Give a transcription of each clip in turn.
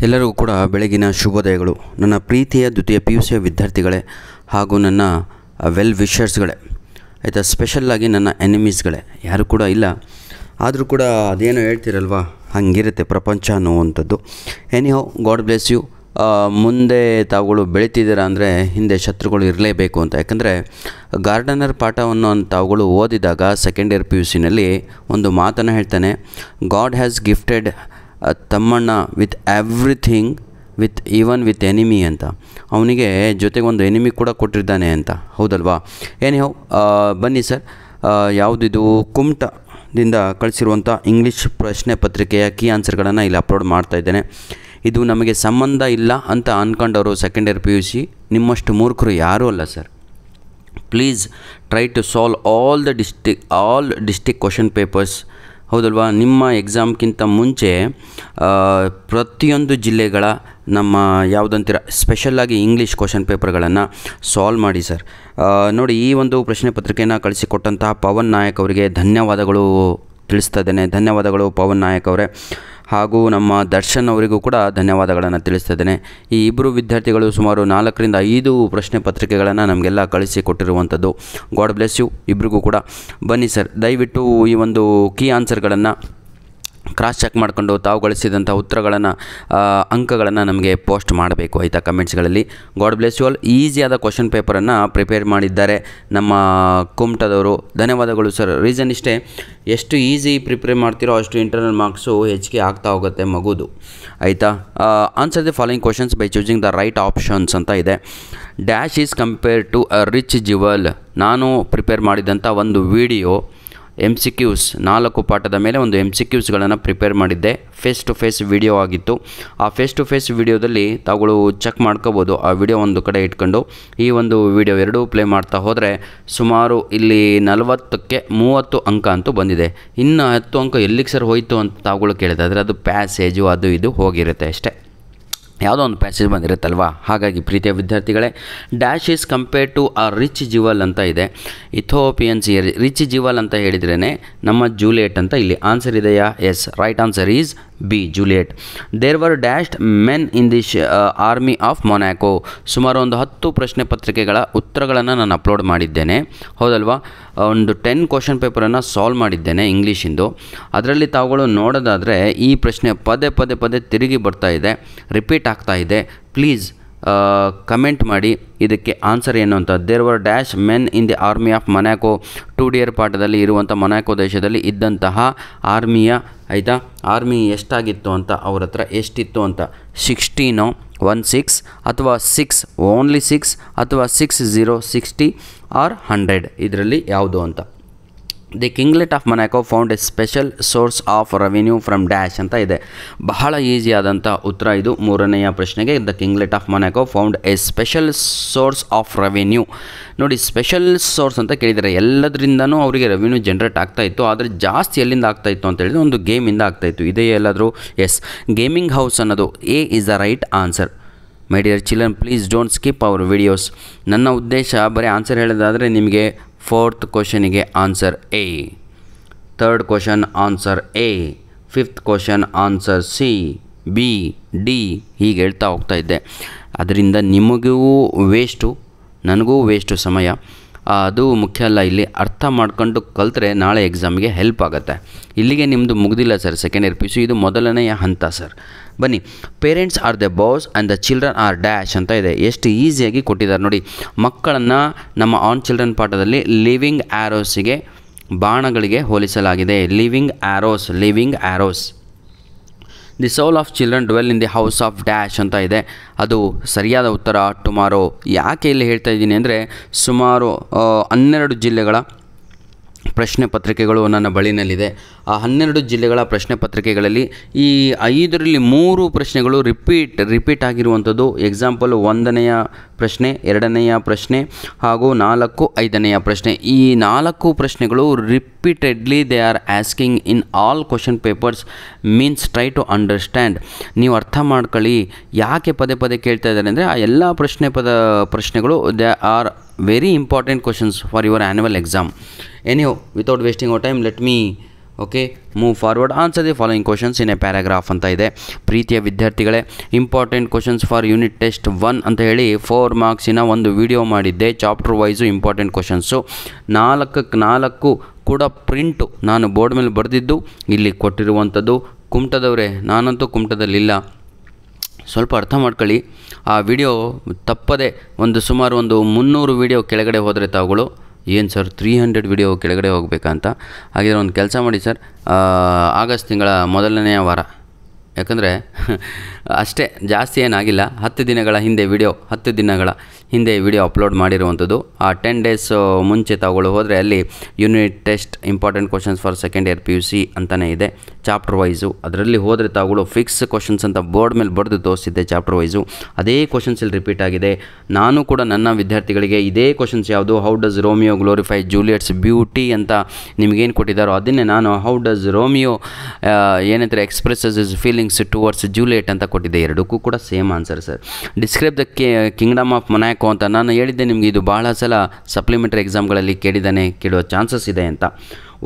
ಎಲ್ಲರಿಗೂ ಕೂಡ ಬೆಳಗಿನ ಶುಭೋದಯಗಳು. ನನ್ನ ಪ್ರೀತಿಯ ದ್ವಿತೀಯ PUC ವಿದ್ಯಾರ್ಥಿಗಳೇ ಹಾಗೂ ನನ್ನ ವೆಲ್ ವಿಷರ್ಸ್ಗಳೇ, ಆಯಿತಾ. ಸ್ಪೆಷಲ್ಲಾಗಿ ನನ್ನ ಎನಿಮೀಸ್ಗಳೇ, ಯಾರು ಕೂಡ ಇಲ್ಲ, ಆದರೂ ಕೂಡ ಅದೇನೋ ಹೇಳ್ತಿರಲ್ವ, ಹಂಗಿರುತ್ತೆ ಪ್ರಪಂಚ ಅನ್ನುವಂಥದ್ದು. Anyhow, God bless you. ಮುಂದೆ ತಾವುಗಳು ಬೆಳೀತಿದ್ದೀರಾ ಅಂದರೆ ಹಿಂದೆ ಶತ್ರುಗಳು ಇರಲೇಬೇಕು ಅಂತ. ಯಾಕಂದರೆ ಗಾರ್ಡನರ್ ಪಾಠವನ್ನು ತಾವುಗಳು ಓದಿದಾಗ ಸೆಕೆಂಡ್ ಇಯರ್ PUCನಲ್ಲಿ ಒಂದು ಮಾತನ್ನು ಹೇಳ್ತಾನೆ, God has gifted Tammanna with everything even with enemy ಅಂತ. ಅವನಿಗೆ ಜೊತೆಗೆ ಒಂದು ಎನಿಮಿ ಕೂಡ ಕೊಟ್ಟಿದ್ದಾನೆ ಅಂತ, ಹೌದಲ್ವಾ? ಎನಿಹೌ, ಬನ್ನಿ ಸರ್, ಯಾವುದಿದು ಕುಮಟಾದಿಂದ ಕಳಿಸಿರುವಂಥ ಇಂಗ್ಲೀಷ್ ಪ್ರಶ್ನೆ ಪತ್ರಿಕೆಯ ಕೀ ಆನ್ಸರ್ಗಳನ್ನು ಇಲ್ಲಿ ಅಪ್ಲೋಡ್ ಮಾಡ್ತಾ ಇದ್ದೇನೆ. ಇದು ನಮಗೆ ಸಂಬಂಧ ಇಲ್ಲ ಅಂತ ಅಂದ್ಕೊಂಡವರು ಸೆಕೆಂಡ್ ಇಯರ್ PUC ನಿಮ್ಮಷ್ಟು ಮೂರ್ಖರು ಯಾರೂ ಅಲ್ಲ sir. Please try to solve all district question papers, ಹೌದಲ್ವಾ? ನಿಮ್ಮ ಎಕ್ಸಾಮ್ಗಿಂತ ಮುಂಚೆ ಪ್ರತಿಯೊಂದು ಜಿಲ್ಲೆಗಳ ನಮ್ಮ ಯಾವುದಂತೀರ ಸ್ಪೆಷಲ್ಲಾಗಿ ಇಂಗ್ಲೀಷ್ ಕ್ವಶನ್ ಪೇಪರ್ಗಳನ್ನು ಸಾಲ್ವ್ ಮಾಡಿ ಸರ್. ನೋಡಿ, ಈ ಒಂದು ಪ್ರಶ್ನೆ ಪತ್ರಿಕೆಯನ್ನು ಕಳಿಸಿಕೊಟ್ಟಂತಹ ಪವನ್ ನಾಯಕ್ ಅವರಿಗೆ ಧನ್ಯವಾದಗಳು ತಿಳಿಸ್ತಾ ಇದ್ದೇನೆ. ಧನ್ಯವಾದಗಳು ಪವನ್ ನಾಯಕ್ ಅವರೇ. ಹಾಗೂ ನಮ್ಮ ದರ್ಶನ್ ಅವರಿಗೂ ಕೂಡ ಧನ್ಯವಾದಗಳನ್ನು ತಿಳಿಸ್ತಾ ಇದ್ದೇನೆ. ಈ ಇಬ್ಬರು ವಿದ್ಯಾರ್ಥಿಗಳು ಸುಮಾರು 4 ರಿಂದ 5 ಪ್ರಶ್ನೆ ಪತ್ರಿಕೆಗಳನ್ನು ನಮಗೆಲ್ಲ ಕಳಿಸಿಕೊಟ್ಟಿರುವಂಥದ್ದು. ಗಾಡ್ ಬ್ಲೆಸ್ ಯು ಇಬ್ಬರಿಗೂ ಕೂಡ. ಬನ್ನಿ ಸರ್, ದಯವಿಟ್ಟು ಈ ಒಂದು ಕೀ ಆನ್ಸರ್ಗಳನ್ನು ಕ್ರಾಸ್ ಚೆಕ್ ಮಾಡಿಕೊಂಡು ತಾವು ಗಳಿಸಿದಂಥ ಉತ್ತರಗಳನ್ನು ಅಂಕಗಳನ್ನು ನಮಗೆ ಪೋಸ್ಟ್ ಮಾಡಬೇಕು, ಆಯಿತಾ, ಕಮೆಂಟ್ಸ್ಗಳಲ್ಲಿ. God bless you all. ಈಸಿಯಾದ ಕ್ವಶನ್ ಪೇಪರನ್ನು ಪ್ರಿಪೇರ್ ಮಾಡಿದ್ದಾರೆ ನಮ್ಮ ಕುಮಟದವರು. ಧನ್ಯವಾದಗಳು ಸರ್. ರೀಸನ್ ಇಷ್ಟೇ, ಎಷ್ಟು ಈಸಿ ಪ್ರಿಪೇರ್ ಮಾಡ್ತಿರೋ ಅಷ್ಟು ಇಂಟರ್ನಲ್ ಮಾರ್ಕ್ಸು ಹೆಚ್ಚಿಗೆ ಆಗ್ತಾ ಹೋಗುತ್ತೆ ಮಗುದು, ಆಯಿತಾ. Answer the following questions by choosing the right options ಅಂತ ಇದೆ. Dash is compare to a rich jewel. ನಾನು ಪ್ರಿಪೇರ್ ಮಾಡಿದಂಥ ಒಂದು ವಿಡಿಯೋ MCQs 4 ಪಾಠದ ಮೇಲೆ ಒಂದು MCQsಗಳನ್ನು ಪ್ರಿಪೇರ್ ಮಾಡಿದ್ದೆ. ಫೇಸ್ ಟು ಫೇಸ್ ವಿಡಿಯೋ ಆಗಿತ್ತು. ಆ ಫೇಸ್ ಟು ಫೇಸ್ ವಿಡಿಯೋದಲ್ಲಿ ತಾವುಗಳು ಚೆಕ್ ಮಾಡ್ಕೋಬೋದು. ಆ ವಿಡಿಯೋ ಒಂದು ಕಡೆ ಇಟ್ಕೊಂಡು ಈ ಒಂದು ವಿಡಿಯೋ ಎರಡೂ ಪ್ಲೇ ಮಾಡ್ತಾ ಹೋದರೆ ಸುಮಾರು ಇಲ್ಲಿ 40ಕ್ಕೆ 30 ಅಂಕ ಅಂತೂ ಬಂದಿದೆ. ಇನ್ನು 10 ಅಂಕ ಎಲ್ಲಿಗೆ ಸರ್ ಹೋಯಿತು ಅಂತ ತಾವುಗಳು ಕೇಳಿದಾದರೆ ಅದು ಪ್ಯಾಸೇಜು ಅದು ಇದು ಹೋಗಿರುತ್ತೆ ಅಷ್ಟೇ. ಯಾವುದೋ ಒಂದು ಪ್ಯಾಸೇಜ್ ಬಂದಿರುತ್ತಲ್ವ. ಹಾಗಾಗಿ ಪ್ರೀತಿಯ ವಿದ್ಯಾರ್ಥಿಗಳೇ, dash is compare to a rich jewel ಅಂತ ಇದೆ. ಇಥೋಪಿಯನ್ಸ್ ರಿಚ್ ಜ್ಯುವೆಲ್ ಅಂತ ಹೇಳಿದ್ರೇ ನಮ್ಮ ಜೂಲಿಯೆಟ್ ಅಂತ ಇಲ್ಲಿ ಆನ್ಸರ್ ಇದೆಯಾ? Yes, right answer is B, Juliet. There were dashed men in the army of Monaco. ಸುಮಾರು ಒಂದು 10 ಪ್ರಶ್ನೆ ಪತ್ರಿಕೆಗಳ ಉತ್ತರಗಳನ್ನು ನಾನು ಅಪ್ಲೋಡ್ ಮಾಡಿದ್ದೇನೆ, ಹೌದಲ್ವಾ? ಒಂದು 10 ಕ್ವಶನ್ ಪೇಪರನ್ನು ಸಾಲ್ವ್ ಮಾಡಿದ್ದೇನೆ ಇಂಗ್ಲೀಷಿಂದು. ಅದರಲ್ಲಿ ತಾವುಗಳು ನೋಡೋದಾದರೆ ಈ ಪ್ರಶ್ನೆ ಪದೇ ಪದೇ ಪದೇ ತಿರುಗಿ ಬರ್ತಾ ಇದೆ, ರಿಪೀಟ್ ಆಗ್ತಾ ಇದೆ. ಪ್ಲೀಸ್ ಕಮೆಂಟ್ ಮಾಡಿ ಇದಕ್ಕೆ ಆನ್ಸರ್ ಏನು ಅಂತ. There were dash men in the army of Monaco. 2D year ಪಾಠದಲ್ಲಿ ಇರುವಂಥ ಮೊನಾಕೋ ದೇಶದಲ್ಲಿ ಇದ್ದಂತಹ ಆರ್ಮಿಯ, ಆಯಿತಾ, ಆರ್ಮಿ ಎಷ್ಟಾಗಿತ್ತು ಅಂತ, ಅವ್ರ ಹತ್ರ ಎಷ್ಟಿತ್ತು ಅಂತ. 16 16 ಅಥವಾ 6 ಓನ್ಲಿ 6 ಅಥವಾ 60 60 ಆರ್ 100 ಇದರಲ್ಲಿ ಯಾವುದು ಅಂತ. The kinglet of Monaco found a special source of revenue from dash ಅಂತ ಇದೆ. ಬಹಳ ಈಸಿಯಾದಂಥ ಉತ್ತರ ಇದು 3ನೆಯ ಪ್ರಶ್ನೆಗೆ. The kinglet of Monaco found a special source of revenue. ನೋಡಿ, ಸ್ಪೆಷಲ್ ಸೋರ್ಸ್ ಅಂತ ಕೇಳಿದರೆ ಎಲ್ಲದರಿಂದನೂ ಅವರಿಗೆ ರೆವಿನ್ಯೂ ಜನ್ರೇಟ್ ಆಗ್ತಾಯಿತ್ತು. ಆದರೆ ಜಾಸ್ತಿ ಎಲ್ಲಿಂದ ಆಗ್ತಾಯಿತ್ತು ಅಂತ ಹೇಳಿದರೆ ಒಂದು ಗೇಮಿಂದ ಆಗ್ತಾಯಿತ್ತು. ಇದೇ ಎಲ್ಲಾದರೂ? ಎಸ್, ಗೇಮಿಂಗ್ ಹೌಸ್ ಅನ್ನೋದು A is the right answer. My dear children, please don't skip our videos. ನನ್ನ ಉದ್ದೇಶ ಬರೀ ಆನ್ಸರ್ ಹೇಳೋದಾದರೆ ನಿಮಗೆ 4th ಕ್ವಶನಿಗೆ answer A, 3rd question answer A, 5th question answer C, B, D ಹೀಗೆ ಹೇಳ್ತಾ ಹೋಗ್ತಾ ಇದ್ದೆ. ಅದರಿಂದ ನಿಮಗೂ ವೇಸ್ಟು, ನನಗೂ ವೇಸ್ಟು ಸಮಯ. ಅದು ಮುಖ್ಯ ಅಲ್ಲ. ಇಲ್ಲಿ ಅರ್ಥ ಮಾಡ್ಕೊಂಡು ಕಲ್ತ್ರೆ ನಾಳೆ ಎಕ್ಸಾಮ್ಗೆ ಹೆಲ್ಪ್ ಆಗುತ್ತೆ. ಇಲ್ಲಿಗೆ ನಿಮ್ಮದು ಮುಗ್ದಿಲ್ಲ ಸರ್ ಸೆಕೆಂಡ್ ಇಯರ್ PUC, ಇದು ಮೊದಲನೆಯ ಹಂತ ಸರ್. ಬನ್ನಿ, parents are the bows and the children are dash ಅಂತ ಇದೆ. ಎಷ್ಟು ಈಸಿಯಾಗಿ ಕೊಟ್ಟಿದ್ದಾರೆ ನೋಡಿ. ಮಕ್ಕಳನ್ನು ನಮ್ಮ ಆನ್ ಚಿಲ್ಡ್ರನ್ ಪಾಠದಲ್ಲಿ ಲಿವಿಂಗ್ ಆ್ಯರೋಸಿಗೆ, ಬಾಣಗಳಿಗೆ ಹೋಲಿಸಲಾಗಿದೆ. Living arrows. The soul of children dwell in the house of dash ಅಂತ ಇದೆ. ಅದು ಸರಿಯಾದ ಉತ್ತರ ಟುಮಾರೋ. ಯಾಕೆ ಇಲ್ಲಿ ಹೇಳ್ತಾ ಇದ್ದೀನಿ ಅಂದರೆ ಸುಮಾರು 12 ಜಿಲ್ಲೆಗಳ ಪ್ರಶ್ನೆ ಪತ್ರಿಕೆಗಳು ನನ್ನ ಬಳಿನಲ್ಲಿದೆ. ಆ 12 ಜಿಲ್ಲೆಗಳ ಪ್ರಶ್ನೆ ಪತ್ರಿಕೆಗಳಲ್ಲಿ ಈ 5ರಲ್ಲಿ 3 ಪ್ರಶ್ನೆಗಳು ರಿಪೀಟ್ ಆಗಿರುವಂಥದ್ದು. ಎಕ್ಸಾಂಪಲ್ 1ನೆಯ ಪ್ರಶ್ನೆ, 2ನೆಯ ಪ್ರಶ್ನೆ ಹಾಗೂ 4, 5ನೆಯ ಪ್ರಶ್ನೆ. ಈ 4 ಪ್ರಶ್ನೆಗಳು repeatedly they are asking in all question papers. Means try to understand. ನೀವು ಅರ್ಥ ಮಾಡ್ಕೊಳ್ಳಿ ಯಾಕೆ ಪದೇ ಪದೇ ಕೇಳ್ತಾ ಇದ್ದಾರೆ ಅಂದರೆ ಆ ಎಲ್ಲ ಪ್ರಶ್ನೆಗಳು they are very important questions for your annual exam. Anyhow, without wasting our time, let me okay, move forward, answer the following questions in a paragraph ಅಂತ ಇದೆ. ಪ್ರೀತಿಯ ವಿದ್ಯಾರ್ಥಿಗಳೇ, important questions for unit test 1 ಅಂತ ಹೇಳಿ 4 ಮಾರ್ಕ್ಸಿನ ಒಂದು video ಮಾಡಿದ್ದೆ. Chapter wise important questions 4 ಕೂಡ print ನಾನು ಬೋರ್ಡ್ ಮೇಲೆ ಬರೆದಿದ್ದು ಇಲ್ಲಿ ಕೊಟ್ಟಿರುವಂಥದ್ದು. ಕುಮಟದವರೇ, ನಾನಂತೂ ಕುಮಟದಲ್ಲಿಲ್ಲ, ಸ್ವಲ್ಪ ಅರ್ಥ ಮಾಡ್ಕೊಳ್ಳಿ. ಆ ವಿಡಿಯೋ ತಪ್ಪದೆ ಸುಮಾರು 300 ವಿಡಿಯೋ ಕೆಳಗಡೆ ಹೋದರೆ ತಾವುಗಳು ಏನು ಸರ್ 300 ವಿಡಿಯೋ ಕೆಳಗಡೆ ಹೋಗಬೇಕಂತ. ಹಾಗಿದ್ರೆ ಒಂದು ಕೆಲಸ ಮಾಡಿ ಸರ್, ಆಗಸ್ಟ್ ತಿಂಗಳ ಮೊದಲನೆಯ ವಾರ, ಯಾಕಂದರೆ ಅಷ್ಟೇ ಜಾಸ್ತಿ ಏನಾಗಿಲ್ಲ, 10 ದಿನಗಳ ಹಿಂದೆ ವಿಡಿಯೋ ಅಪ್ಲೋಡ್ ಮಾಡಿರುವಂಥದ್ದು. ಆ 10 ಡೇಸ್ ಮುಂಚೆ ತಾವುಗಳು ಹೋದರೆ ಅಲ್ಲಿ unit test important questions for second year PUC ಅಂತಲೇ ಇದೆ ಚಾಪ್ಟರ್ ವೈಸು. ಅದರಲ್ಲಿ ಹೋದರೆ ತಾವುಗಳು ಫಿಕ್ಸ್ ಕ್ವಶನ್ಸ್ ಅಂತ ಬೋರ್ಡ್ ಮೇಲೆ ಬರೆದು ತೋರಿಸಿದ್ದೆ ಚಾಪ್ಟರ್ ವೈಸು. ಅದೇ ಕ್ವಶನ್ಸ್ ಇಲ್ಲಿ ರಿಪೀಟ್ ಆಗಿದೆ. ನಾನು ಕೂಡ ನನ್ನ ವಿದ್ಯಾರ್ಥಿಗಳಿಗೆ ಇದೇ ಕ್ವಶನ್ಸ್ ಯಾವುದು, how does Romeo glorify Juliet's beauty ಅಂತ ನಿಮಗೇನು ಕೊಟ್ಟಿದ್ದಾರೋ ಅದನ್ನೇ ನಾನು ಹೌ ಡಸ್ ರೋಮಿಯೋ ಏನಂತಾರೆ expresses is feelings towards Juliet ಅಂತ ಕೊಟ್ಟಿದ್ದೆ. ಎರಡಕ್ಕೂ ಕೂಡ same answer sir. Describe the Kingdom of Monaco ಅಂತ ನಾನು ಹೇಳಿದ್ದೆ ನಿಮಗೆ, ಇದು ಬಹಳ ಸಲ ಸಪ್ಲಿಮೆಂಟರಿ ಎಕ್ಸಾಮ್ಗಳಲ್ಲಿ ಕೇಳುವ ಚಾನ್ಸಸ್ ಇದೆ ಅಂತ.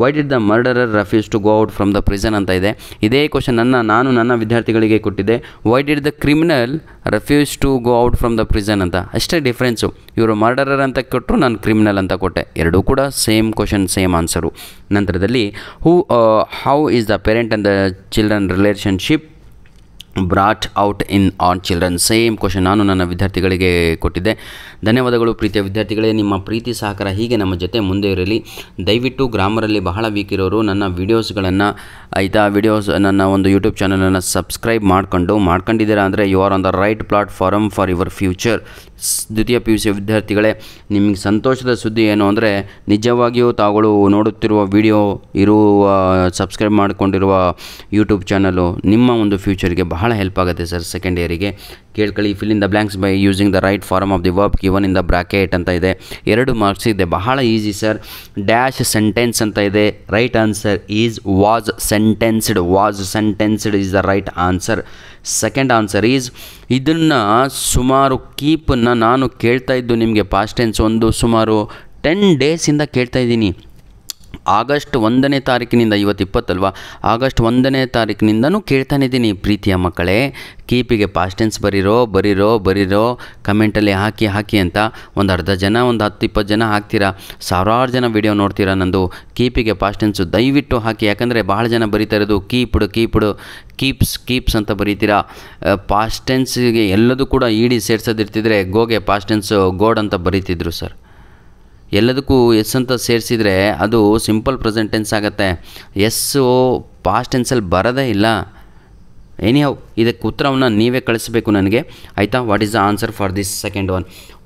Why did the murderer refuse to go out from the prison ಅಂತ ಇದೆ. ಇದೇ ಕ್ವಶನ್ ನಾನು ನನ್ನ ವಿದ್ಯಾರ್ಥಿಗಳಿಗೆ ಕೊಟ್ಟಿದ್ದೆ. Why did the criminal refuse to go out from the prison ಅಂತ. ಅಷ್ಟೇ ಡಿಫ್ರೆನ್ಸು, ಇವರು ಮರ್ಡರರ್ ಅಂತ ಕೊಟ್ಟರು, ನಾನು ಕ್ರಿಮಿನಲ್ ಅಂತ ಕೊಟ್ಟೆ. ಎರಡೂ ಕೂಡ ಸೇಮ್ ಕ್ವಶನ್ ಸೇಮ್ ಆನ್ಸರು. ನಂತರದಲ್ಲಿ how is the parent and the children relationship brought out in on children. Same question ನಾನು ನನ್ನ ವಿದ್ಯಾರ್ಥಿಗಳಿಗೆ ಕೊಟ್ಟಿದ್ದೆ. ಧನ್ಯವಾದಗಳು ಪ್ರೀತಿಯ ವಿದ್ಯಾರ್ಥಿಗಳೇ. ನಿಮ್ಮ ಪ್ರೀತಿ ಸಹಕಾರ ಹೀಗೆ ನಮ್ಮ ಜೊತೆ ಮುಂದೆ ಇರಲಿ. ದಯವಿಟ್ಟು ಗ್ರಾಮರಲ್ಲಿ ಬಹಳ ವೀಕ್ ಇರೋರು ನನ್ನ ವೀಡಿಯೋಸ್ಗಳನ್ನು ನನ್ನ ಒಂದು ಯೂಟ್ಯೂಬ್ ಚಾನಲನ್ನು ಸಬ್ಸ್ಕ್ರೈಬ್ ಮಾಡ್ಕೊಂಡಿದ್ದೀರಾ ಅಂದರೆ you are on the right platform for your future. ದ್ವಿತೀಯ PUC ವಿದ್ಯಾರ್ಥಿಗಳೇ, ನಿಮಗೆ ಸಂತೋಷದ ಸುದ್ದಿ ಏನು ಅಂದರೆ ನಿಜವಾಗಿಯೂ ತಾವುಗಳು ನೋಡುತ್ತಿರುವ ವಿಡಿಯೋ ಸಬ್ಸ್ಕ್ರೈಬ್ ಮಾಡಿಕೊಂಡಿರುವ ಯೂಟ್ಯೂಬ್ ಚಾನಲು ನಿಮ್ಮ ಒಂದು ಫ್ಯೂಚರ್ಗೆ ಬಹಳ ಹೆಲ್ಪ್ ಆಗುತ್ತೆ ಸರ್. ಸೆಕೆಂಡ್ ಇಯರಿಗೆ ಕೇಳ್ಕೊಳ್ಳಿ. Fill in the blanks by using the right form of the verb given in the bracket ಅಂತ ಇದೆ. 2 ಮಾರ್ಕ್ಸ್ ಇದೆ, ಬಹಳ ಈಸಿ ಸರ್. ಡ್ಯಾಶ್ ಸೆಂಟೆನ್ಸ್ ಅಂತ ಇದೆ. Right answer is was sentenced is the right answer. Second answer is, ಇದನ್ನು ಸುಮಾರು ಕೀಪನ್ನು ನಾನು ಕೇಳ್ತಾ ಇದ್ದು ನಿಮಗೆ ಪಾಸ್ಟ್ ಟೆನ್ಸ್ ಸುಮಾರು 10 ಡೇಸಿಂದ ಕೇಳ್ತಾ ಇದ್ದೀನಿ. ಆಗಸ್ಟ್ 1ನೇ ತಾರೀಕಿನಿಂದ, ಇವತ್ತು 20 ಅಲ್ವಾ, ಆಗಸ್ಟ್ 1ನೇ ತಾರೀಕಿನಿಂದನೂ ಕೇಳ್ತಾನೆ ಇದ್ದೀನಿ. ಪ್ರೀತಿಯ ಮಕ್ಕಳೇ, ಕೀಪಿಗೆ ಪಾಸ್ಟ್ ಟೆನ್ಸ್ ಬರೀರೋ ಕಮೆಂಟಲ್ಲಿ ಹಾಕಿ ಅಂತ ಒಂದು 10 ಜನ 10-20 ಜನ ಹಾಕ್ತೀರಾ, ಸಾವಿರಾರು ಜನ ವಿಡಿಯೋ ನೋಡ್ತೀರಾ ನಂದು. ಕೀಪಿಗೆ ಪಾಸ್ಟ್ ಟೆನ್ಸು ದಯವಿಟ್ಟು ಹಾಕಿ, ಯಾಕಂದರೆ ಭಾಳ ಜನ ಬರೀತಾ ಇರೋದು ಕೀಪ್ಡ್ ಕೀಪ್ಸ್ ಅಂತ ಬರೀತೀರಾ. ಪಾಸ್ಟ್ ಟೆನ್ಸ್ಗೆ ಎಲ್ಲದೂ ಕೂಡ ಇಡಿ ಸೇರ್ಸೋದಿರ್ತಿದ್ರೆ ಗೋಗೆ ಪಾಸ್ಟ್ ಟೆನ್ಸ್ ಗೋಡ್ ಅಂತ ಬರೀತಿದ್ರು ಸರ್. ಎಲ್ಲದಕ್ಕೂ ಎಸ್ ಅಂತ ಸೇರಿಸಿದರೆ ಅದು ಸಿಂಪಲ್ ಪ್ರೆಸೆಂಟ್ ಟೆನ್ಸ್ ಆಗುತ್ತೆ. ಎಸ್ಸು ಪಾಸ್ಟ್ ಟೆನ್ಸಲ್ಲಿ ಬರೋದೇ ಇಲ್ಲ. ಎನಿಹೌ, ಇದಕ್ಕೆ ಉತ್ತರವನ್ನು ನೀವೇ ಕಳಿಸಬೇಕು ನನಗೆ, ಆಯಿತಾ. What is the answer for this second one?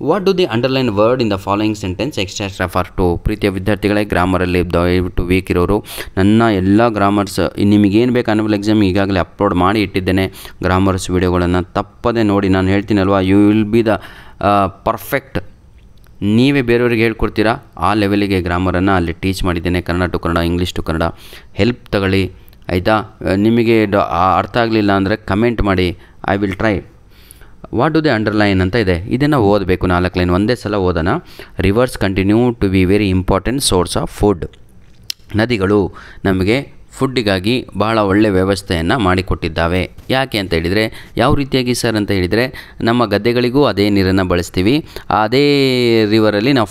What do the underline word in the following sentence extra for to? ಪ್ರೀತಿಯ ವಿದ್ಯಾರ್ಥಿಗಳೇ, ಗ್ರಾಮರಲ್ಲಿ ದಯವಿಟ್ಟು ವೀಕ್ ಇರೋರು ನನ್ನ ಎಲ್ಲ ಗ್ರಾಮರ್ಸ್ ನಿಮಗೇನು ಬೇಕು ಆನ್ಯುವಲ್ ಎಕ್ಸಾಮ್ ಈಗಾಗಲೇ ಅಪ್ಲೋಡ್ ಮಾಡಿ ಇಟ್ಟಿದ್ದೇನೆ. ಗ್ರಾಮರ್ಸ್ ವಿಡಿಯೋಗಳನ್ನು ತಪ್ಪದೇ ನೋಡಿ. ನಾನು ಹೇಳ್ತೀನಲ್ವಾ, you will be the perfect. ನೀವೇ ಬೇರೆಯವ್ರಿಗೆ ಹೇಳ್ಕೊಡ್ತೀರಾ, ಆ ಲೆವೆಲಿಗೆ ಗ್ರಾಮರನ್ನು ಅಲ್ಲಿ ಟೀಚ್ ಮಾಡಿದ್ದೇನೆ. Kannada to Kannada, English to Kannada. Help ತಗೊಳ್ಳಿ, ಆಯಿತಾ. ನಿಮಗೆ ಅರ್ಥ ಆಗಲಿಲ್ಲ ಅಂದರೆ ಕಮೆಂಟ್ ಮಾಡಿ, I will try. What do the underline ಅಂತ ಇದೆ, ಇದನ್ನು ಓದಬೇಕು 4 ಲೈನ್ ಒಂದೇ ಸಲ ಓದೋಣ. Rivers continue to be very important source of food. ನದಿಗಳು ನಮಗೆ ಫುಡ್ಡಿಗಾಗಿ ಬಹಳ ಒಳ್ಳೆಯ ವ್ಯವಸ್ಥೆಯನ್ನು ಮಾಡಿಕೊಟ್ಟಿದ್ದಾವೆ. ಯಾಕೆ ಅಂತ ಹೇಳಿದರೆ, ಯಾವ ರೀತಿಯಾಗಿ ಸರ್ ಅಂತ ಹೇಳಿದರೆ, ನಮ್ಮ ಗದ್ದೆಗಳಿಗೂ ಅದೇ ನೀರನ್ನು ಬಳಸ್ತೀವಿ. ಅದೇ ರಿವರಲ್ಲಿ ನಾವು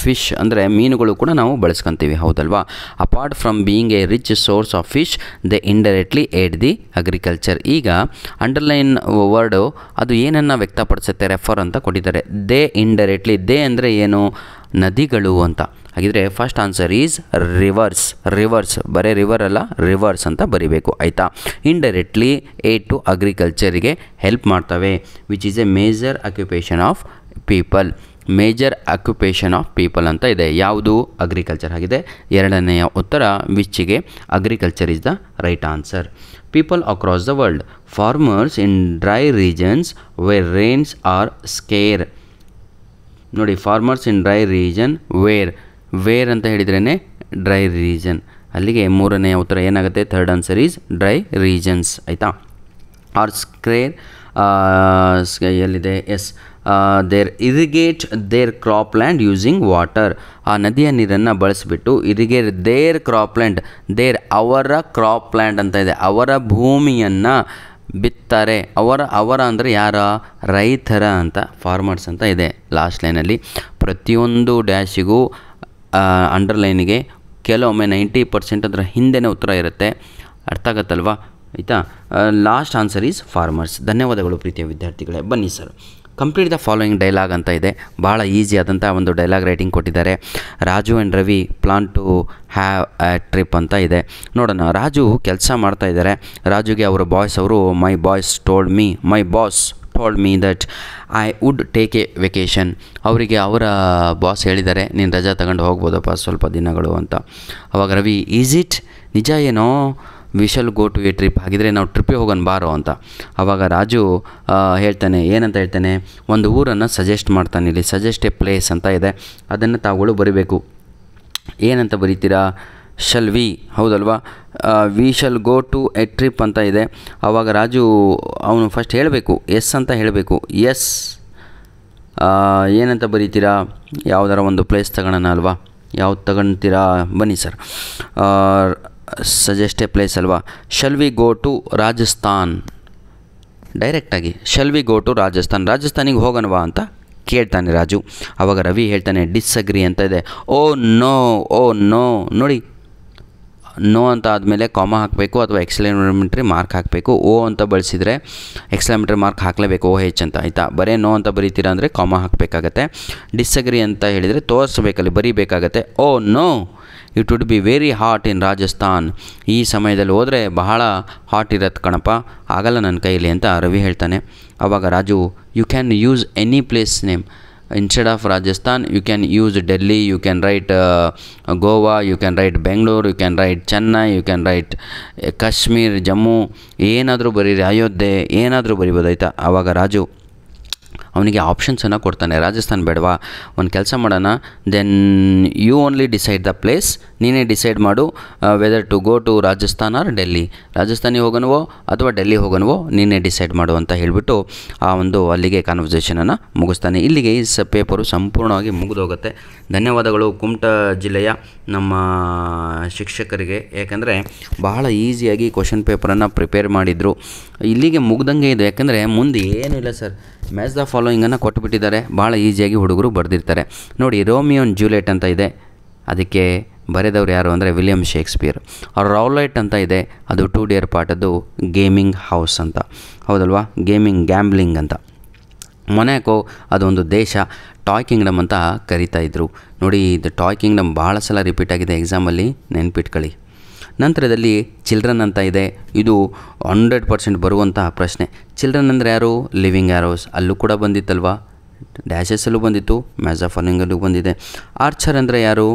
ಫಿಶ್ ಅಂದರೆ ಮೀನುಗಳು ಕೂಡ ನಾವು ಬಳಸ್ಕೊತೀವಿ, ಹೌದಲ್ವಾ. Apart from being A rich source of fish they indirectly aid the agriculture. ಈಗ ಅಂಡರ್ಲೈನ್ ವರ್ಡು ಅದು ಏನನ್ನು ವ್ಯಕ್ತಪಡಿಸುತ್ತೆ, ರೆಫರ್ ಅಂತ ಕೊಟ್ಟಿದ್ದಾರೆ. ದೇ ಇಂಡೈರೆಕ್ಟ್ಲಿ, ದೇ ಅಂದರೆ ಏನು, ನದಿಗಳು ಅಂತ. ಹಾಗಿದ್ರೆ ಫಸ್ಟ್ ಆನ್ಸರ್ ಈಸ್ ರಿವರ್ಸ್. ಬರೀ ರಿವರ್ ಅಲ್ಲ, ರಿವರ್ಸ್ ಅಂತ ಬರಿಬೇಕು, ಆಯಿತಾ. ಇಂಡೈರೆಕ್ಟ್ಲಿ ಏಡ್ ಟು ಅಗ್ರಿಕಲ್ಚರಿಗೆ ಹೆಲ್ಪ್ ಮಾಡ್ತವೆ. Which is a major occupation of people ಅಂತ ಇದೆ. ಯಾವುದು? ಅಗ್ರಿಕಲ್ಚರ್ ಆಗಿದೆ. ಎರಡನೆಯ ಉತ್ತರ ವಿಚ್ಗೆ agriculture is the right answer. People across the world, farmers in dry regions where rains are scarce. ನೋಡಿ, farmers in dry region where ಅಂತ ಹೇಳಿದ್ರೇ ಡ್ರೈ ರೀಜನ್. ಅಲ್ಲಿಗೆ ಮೂರನೆಯ ಉತ್ತರ ಏನಾಗುತ್ತೆ? Third answer is dry regions, ಆಯಿತಾ. ಆರ್ ಸ್ಕೇರ್ ಎಲ್ಲಿದೆ? Yes, their irrigate their crop land using water. ಆ ನದಿಯ ನೀರನ್ನು ಬಳಸಿಬಿಟ್ಟು irrigate their crop land, their ಅವರ ಕ್ರಾಪ್ ಲ್ಯಾಂಡ್ ಅಂತ ಇದೆ, ಅವರ ಭೂಮಿಯನ್ನು ಬಿತ್ತಾರೆ. ಅವರ ಅಂದರೆ ಯಾರ? ರೈತರ ಅಂತ, ಫಾರ್ಮರ್ಸ್ ಅಂತ ಇದೆ ಲಾಸ್ಟ್ ಲೈನಲ್ಲಿ. ಪ್ರತಿಯೊಂದು ಡ್ಯಾಶಿಗೂ ಅಂಡರ್ಲೈನಿಗೆ ಕೆಲವೊಮ್ಮೆ 90% ಅದರ ಹಿಂದೆನೇ ಉತ್ತರ ಇರುತ್ತೆ. ಅರ್ಥ ಆಗತ್ತಲ್ವಾ? ಆಯಿತಾ? Last answer is farmers. ಧನ್ಯವಾದಗಳು ಪ್ರೀತಿಯ ವಿದ್ಯಾರ್ಥಿಗಳೇ. ಬನ್ನಿ sir, complete the following dialogue ಅಂತ ಇದೆ. ಭಾಳ ಈಸಿ ಆದಂಥ ಒಂದು ಡೈಲಾಗ್ ರೈಟಿಂಗ್ ಕೊಟ್ಟಿದ್ದಾರೆ. Raju and Ravi plan to have a trip ಅಂತ ಇದೆ. ನೋಡೋಣ. ರಾಜು ಕೆಲಸ ಮಾಡ್ತಾ ಇದ್ದಾರೆ. ರಾಜುಗೆ ಅವರ ಬಾಯ್ಸ್ ಅವರು ಮೈ boss told me that I would take A vacation. ಅವರಿಗೆ ಅವರ ಬಾಸ್ ಹೇಳಿದ್ದಾರೆ, ನೀನು ರಜಾ ತಗೊಂಡು ಹೋಗ್ಬೋದಪ್ಪ ಸ್ವಲ್ಪ ದಿನಗಳು ಅಂತ. ಅವಾಗ ರವಿ, ಈಸ್ ಇಟ್? ನಿಜ ಏನೋ? We shall go to a trip. ಹಾಗಿದ್ರೆ ನಾವು ಟ್ರಿಪ್ಪಿಗೆ ಹೋಗೋಣ ಬಾರೋ ಅಂತ. ಆವಾಗ ರಾಜು ಹೇಳ್ತಾನೆ, ಏನಂತ ಹೇಳ್ತಾನೆ, ಒಂದು ಊರನ್ನು ಸಜೆಸ್ಟ್ ಮಾಡ್ತಾನೆ. ಇಲ್ಲಿ ಸಜೆಸ್ಟ್ ಎ ಪ್ಲೇಸ್ ಅಂತ ಇದೆ, ಅದನ್ನು ತಾವುಗಳು ಬರೀಬೇಕು. ಏನಂತ ಬರೀತೀರಾ? ಶಲ್ ವಿ, ಹೌದಲ್ವಾ? We shall go to a trip ಅಂತ ಇದೆ. ಆವಾಗ ರಾಜು ಅವನು ಫಸ್ಟ್ ಹೇಳಬೇಕು, ಎಸ್ ಅಂತ ಹೇಳಬೇಕು. ಎಸ್. ಏನಂತ ಬರೀತೀರಾ? ಯಾವುದಾರ ಒಂದು ಪ್ಲೇಸ್ ತಗೊಳ್ಳೋಣ ಅಲ್ವಾ? ಯಾವ್ದು ತಗೊಳ್ತೀರಾ? ಬನ್ನಿ ಸರ್. ಸಜೆಸ್ಟ್ ಎ ಪ್ಲೇಸ್ ಅಲ್ವಾ? Shall we go to Rajasthan. ಡೈರೆಕ್ಟಾಗಿ ಶಲ್ ವಿ ಗೋ ಟು ರಾಜಸ್ಥಾನಿಗೆ ಹೋಗೋಣವಾ ಅಂತ ಕೇಳ್ತಾನೆ ರಾಜು. ಆವಾಗ ರವಿ ಹೇಳ್ತಾನೆ, ಡಿಸ್ಅಗ್ರಿ ಅಂತ ಇದೆ. Oh no. ನೋಡಿ, ನೋ ಅಂತ ಆದಮೇಲೆ ಕಾಮ ಹಾಕಬೇಕು ಅಥವಾ ಎಕ್ಸ್ಕ್ಲೇಮೇಟರಿ ಮಾರ್ಕ್ ಹಾಕಬೇಕು. ಓ ಅಂತ ಬಳಸಿದರೆ ಎಕ್ಸ್ಕ್ಲೇಮೇಟರಿ ಮಾರ್ಕ್ ಹಾಕಲೇಬೇಕು, ಓ ಹೆಚ್ ಅಂತ. ಆಯಿತಾ? ಬರೀ ನೋ ಅಂತ ಬರೀತೀರಾ ಅಂದರೆ ಕಾಮ ಹಾಕಬೇಕಾಗತ್ತೆ. ಡಿಸ್ಅಗ್ರಿ ಅಂತ ಹೇಳಿದರೆ ತೋರಿಸ್ಬೇಕಲ್ಲಿ, ಬರೀಬೇಕಾಗತ್ತೆ. Oh no, it would be very hot in Rajasthan. ಈ ಸಮಯದಲ್ಲಿ ಹೋದರೆ ಬಹಳ ಹಾಟ್ ಇರತ್ತೆ ಕಣಪ್ಪ, ಆಗಲ್ಲ ನನ್ನ ಕೈಯಲ್ಲಿ ಅಂತ ರವಿ ಹೇಳ್ತಾನೆ. ಆವಾಗ Raju, you can use any place name instead of Rajasthan. You can use Delhi, you can write Goa, you can write Bengaluru, you can write Chennai, you can write Kashmir, Jammu, ಏನಾದರೂ ಬರೀರಿ, ಅಯೋಧ್ಯೆ, ಏನಾದರೂ ಬರಿಬೋದು. ಆಯಿತಾ? ಆವಾಗ ರಾಜು ಅವನಿಗೆ ಆಪ್ಷನ್ಸನ್ನು ಕೊಡ್ತಾನೆ. ರಾಜಸ್ಥಾನ್ ಬೇಡವಾ? ಒಂದು ಕೆಲಸ ಮಾಡೋಣ, then you only decide the place. ನೀನೇ ಡಿಸೈಡ್ ಮಾಡು whether to go to Rajasthan or Delhi. ರಾಜಸ್ಥಾನಿಗೆ ಹೋಗೋಣವೋ ಅಥವಾ ಡೆಲ್ಲಿ ಹೋಗೋಣವೋ ನೀನೇ ಡಿಸೈಡ್ ಮಾಡು ಅಂತ ಹೇಳಿಬಿಟ್ಟು ಆ ಒಂದು ಅಲ್ಲಿಗೆ ಕಾನ್ವರ್ಸೇಷನನ್ನು ಮುಗಿಸ್ತಾನೆ. ಇಲ್ಲಿಗೆ ಈ ಪೇಪರು ಸಂಪೂರ್ಣವಾಗಿ ಮುಗಿದೋಗುತ್ತೆ. ಧನ್ಯವಾದಗಳು ಕುಮಟಾ ಜಿಲ್ಲೆಯ ನಮ್ಮ ಶಿಕ್ಷಕರಿಗೆ, ಯಾಕಂದರೆ ಬಹಳ ಈಸಿಯಾಗಿ ಕ್ವಶನ್ ಪೇಪರನ್ನು ಪ್ರಿಪೇರ್ ಮಾಡಿದರು. ಇಲ್ಲಿಗೆ ಮುಗ್ದಂಗೆ ಇದೆ, ಯಾಕಂದರೆ ಮುಂದೆ ಏನೂ ಇಲ್ಲ ಸರ್. ಮ್ಯಾಚ್ ದ ಫಾಲೋಯಿಂಗನ್ನು ಕೊಟ್ಟುಬಿಟ್ಟಿದ್ದಾರೆ, ಭಾಳ ಈಸಿಯಾಗಿ ಹುಡುಗರು ಬರೆದಿರ್ತಾರೆ. ನೋಡಿ, ರೋಮಿಯೋ ಆ್ಯಂಡ್ ಜೂಲಿಯೆಟ್ ಅಂತ ಇದೆ, ಅದಕ್ಕೆ ಬರೆದವ್ರು ಯಾರು ಅಂದರೆ ವಿಲಿಯಮ್ ಶೇಕ್ಸ್ಪಿಯರ್. ರೌಲೈಟ್ ಅಂತ ಇದೆ, ಅದು 2 ಡಿಯರ್ ಪಾರ್ಟದ್ದು ಗೇಮಿಂಗ್ ಹೌಸ್ ಅಂತ, ಹೌದಲ್ವಾ? ಗ್ಯಾಂಬ್ಲಿಂಗ್ ಅಂತ. ಮೊನಾಕೋ ಅದೊಂದು ದೇಶ, ಟಾಯ್ ಕಿಂಗ್ಡಮ್ ಅಂತ ಕರಿತಾಯಿದ್ರು. ನೋಡಿ, ಇದು ಟಾಯ್ ಕಿಂಗ್ಡಮ್ ಭಾಳ ಸಲ ರಿಪೀಟ್ ಆಗಿದೆ ಎಕ್ಸಾಮಲ್ಲಿ, ನೆನ್ಪಿಟ್ಕೊಳ್ಳಿ. ನಂತರದಲ್ಲಿ ಚಿಲ್ಡ್ರನ್ ಅಂತ ಇದೆ, ಇದು 100% ಬರುವಂತಹ ಪ್ರಶ್ನೆ. ಚಿಲ್ಡ್ರನ್ ಅಂದರೆ ಯಾರು? ಲಿವಿಂಗ್ ಆರೋಸ್, ಅಲ್ಲೂ ಕೂಡ ಬಂದಿತ್ತಲ್ವಾ? ಡ್ಯಾಶಸಲ್ಲೂ ಬಂದಿತ್ತು, ಮ್ಯಾಚ್ ದ ಫಾಲೋಯಿಂಗಲ್ಲೂ ಬಂದಿದೆ. ಆರ್ಚರ್ ಅಂದರೆ ಯಾರು?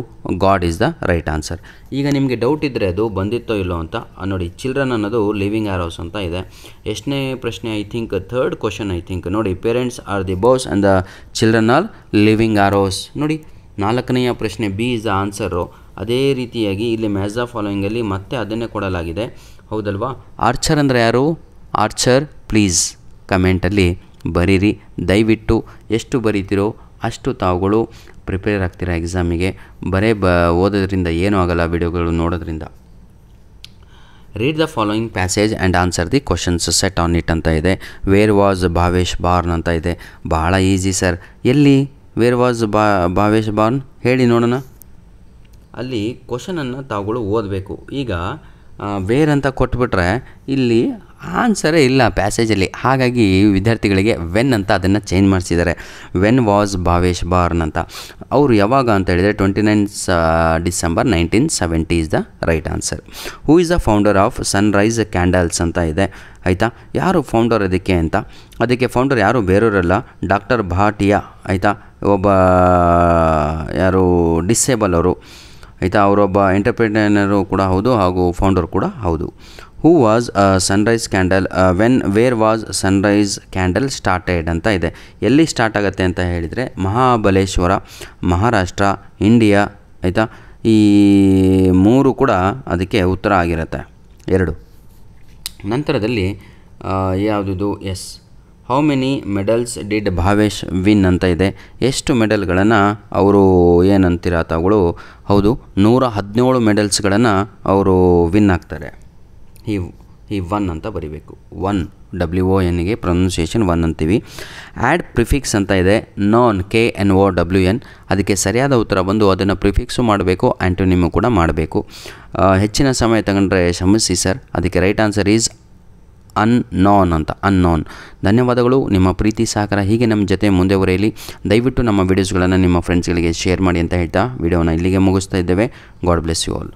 God is the right answer. ಈಗ ನಿಮಗೆ ಡೌಟ್ ಇದ್ದರೆ ಅದು ಬಂದಿತ್ತೋ ಇಲ್ಲೋ ಅಂತ ನೋಡಿ. ಚಿಲ್ಡ್ರನ್ ಅನ್ನೋದು ಲಿವಿಂಗ್ ಆರೋಸ್ ಅಂತ ಇದೆ. ಎಷ್ಟನೇ ಪ್ರಶ್ನೆ? I think 3rd question I think. ನೋಡಿ, parents are the bows and the children are living arrows. ನೋಡಿ, 4ನೆಯ ಪ್ರಶ್ನೆ ಬಿ ಇಸ್ ದ ಆನ್ಸರು. ಅದೇ ರೀತಿಯಾಗಿ ಇಲ್ಲಿ ಮ್ಯಾಚ್ ದ ಫಾಲೋಯಿಂಗಲ್ಲಿ ಮತ್ತೆ ಅದನ್ನೇ ಕೊಡಲಾಗಿದೆ, ಹೌದಲ್ವಾ? ಆರ್ಚರ್ ಅಂದರೆ ಯಾರು? ಆರ್ಚರ್ ಪ್ಲೀಸ್ ಕಮೆಂಟಲ್ಲಿ ಬರೀರಿ. ದಯವಿಟ್ಟು ಎಷ್ಟು ಬರೀತಿರೋ ಅಷ್ಟು ತಾವುಗಳು ಪ್ರಿಪೇರ್ ಆಗ್ತೀರಾ ಎಕ್ಸಾಮಿಗೆ. ಓದೋದ್ರಿಂದ ಏನೂ ಆಗಲ್ಲ, ವಿಡಿಯೋಗಳು ನೋಡೋದ್ರಿಂದ. Read the following passage and answer the questions set on it ಅಂತ ಇದೆ. ವೇರ್ ವಾಸ್ ಭಾವೇಶ್ ಬಾರ್ನ್ ಅಂತ ಇದೆ. ಭಾಳ ಈಸಿ ಸರ್. ಎಲ್ಲಿ ವೇರ್ ವಾಸ್ ಭಾವೇಶ್ ಬಾರ್ನ್ ಹೇಳಿ ನೋಡೋಣ. ಅಲ್ಲಿ ಕ್ವಶನನ್ನು ತಾವುಗಳು ಓದಬೇಕು. ಈಗ ವೇರ್ ಅಂತ ಕೊಟ್ಬಿಟ್ರೆ ಇಲ್ಲಿ ಆನ್ಸರೇ ಇಲ್ಲ ಪ್ಯಾಸೇಜಲ್ಲಿ. ಹಾಗಾಗಿ ವಿದ್ಯಾರ್ಥಿಗಳಿಗೆ ವೆನ್ ಅಂತ ಅದನ್ನು ಚೇಂಜ್ ಮಾಡಿಸಿದ್ದಾರೆ. ವೆನ್ ವಾಸ್ ಭಾವೇಶ್ ಬಾರ್ನ್ ಅಂತ. ಅವರು ಯಾವಾಗ ಅಂತ ಹೇಳಿದರೆ 29 December 1970 is the right answer. Who is the founder of Sunrise candles ಅಂತ ಇದೆ. ಆಯಿತಾ? ಯಾರು ಫೌಂಡರ್ ಅದಕ್ಕೆ ಅಂತ? ಅದಕ್ಕೆ ಫೌಂಡರ್ ಯಾರು ಬೇರೆಯವರಲ್ಲ, ಡಾಕ್ಟರ್ ಭಾಟಿಯಾ. ಆಯಿತಾ? ಒಬ್ಬ ಯಾರು ಡಿಸೇಬಲ್ ಅವರು. ಆಯಿತಾ? ಅವರೊಬ್ಬ ಎಂಟರ್ಪ್ರಿನರು ಕೂಡ ಹೌದು ಹಾಗೂ ಫೌಂಡರ್ ಕೂಡ ಹೌದು. Who was Sunrise candle where was Sunrise candle started ಅಂತ ಇದೆ. ಎಲ್ಲಿ ಸ್ಟಾರ್ಟ್ ಆಗುತ್ತೆ ಅಂತ ಹೇಳಿದರೆ ಮಹಾಬಲೇಶ್ವರ, ಮಹಾರಾಷ್ಟ್ರ, ಇಂಡಿಯಾ. ಆಯಿತಾ? ಈ 3 ಕೂಡ ಅದಕ್ಕೆ ಉತ್ತರ ಆಗಿರುತ್ತೆ, 2. ನಂತರದಲ್ಲಿ ಯಾವುದಿದು? Yes, how many medals did Bhavesh win ಅಂತ ಇದೆ. ಎಷ್ಟು ಮೆಡಲ್ಗಳನ್ನು ಅವರು ಏನಂತೀರ ತಾವುಗಳು? ಹೌದು, 117 ಮೆಡಲ್ಸ್ಗಳನ್ನು ಅವರು ವಿನ್ ಆಗ್ತಾರೆ. ಈ ಒನ್ ಅಂತ ಬರೀಬೇಕು. ಒನ್ WONಗೆ ಪ್ರೊನೌನ್ಸಿಯೇಷನ್ ಒನ್ ಅಂತೀವಿ. ಆ್ಯಡ್ ಪ್ರಿಫಿಕ್ಸ್ ಅಂತ ಇದೆ. KNOWN. ಅದಕ್ಕೆ ಸರಿಯಾದ ಉತ್ತರ ಬಂದು ಅದನ್ನು ಪ್ರಿಫಿಕ್ಸು ಮಾಡಬೇಕು, ಆ್ಯಂಟೋನಿಮು ಕೂಡ ಮಾಡಬೇಕು. ಹೆಚ್ಚಿನ ಸಮಯ ತಗೊಂಡ್ರೆ ಕ್ಷಮಿಸಿ ಸರ್. ಅದಕ್ಕೆ ರೈಟ್ ಆನ್ಸರ್ ಈಸ್ ಅನ್ನೋನ್ ಅಂತ, ಅನ್ನೋನ್. ಧನ್ಯವಾದಗಳು. ನಿಮ್ಮ ಪ್ರೀತಿ ಸಹಕಾರ ಹೀಗೆ ನಮ್ಮ ಜೊತೆ ಮುಂದೆವರೆಯಲಿ. ದಯವಿಟ್ಟು ನಮ್ಮ ವೀಡಿಯೋಸ್ಗಳನ್ನು ನಿಮ್ಮ ಫ್ರೆಂಡ್ಸ್ಗಳಿಗೆ ಶೇರ್ ಮಾಡಿ ಅಂತ ಹೇಳ್ತಾ ವಿಡಿಯೋನ ಇಲ್ಲಿಗೆ ಮುಗಿಸ್ತಾ ಇದ್ದೇವೆ. God bless you all.